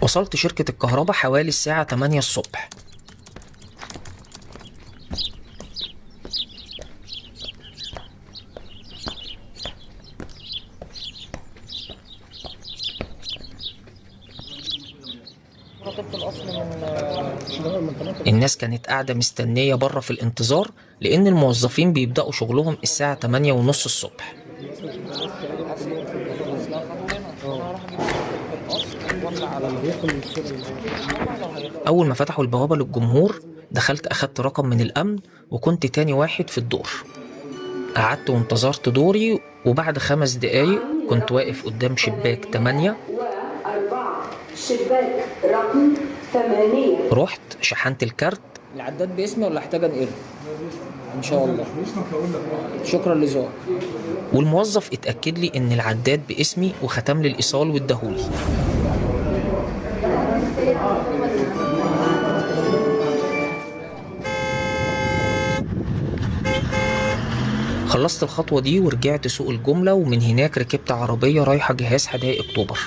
وصلت شركة الكهرباء حوالي الساعة 8 الصبح. الناس كانت قاعدة مستنية بره في الانتظار، لأن الموظفين بيبدأوا شغلهم الساعة 8:30 الصبح. أول ما فتحوا البوابة للجمهور دخلت أخدت رقم من الأمن، وكنت تاني واحد في الدور. قعدت وانتظرت دوري، وبعد 5 دقايق كنت واقف قدام شباك 8. شباك رقم 8. رحت شحنت الكارت. العداد باسمي ولا احتاج انقله؟ ان شاء الله. شكرا لذوقك. والموظف اتأكد لي ان العداد باسمي وختم لي الايصال واداهولي. خلصت الخطوة دي ورجعت سوق الجملة، ومن هناك ركبت عربية رايحة جهاز حدائق اكتوبر.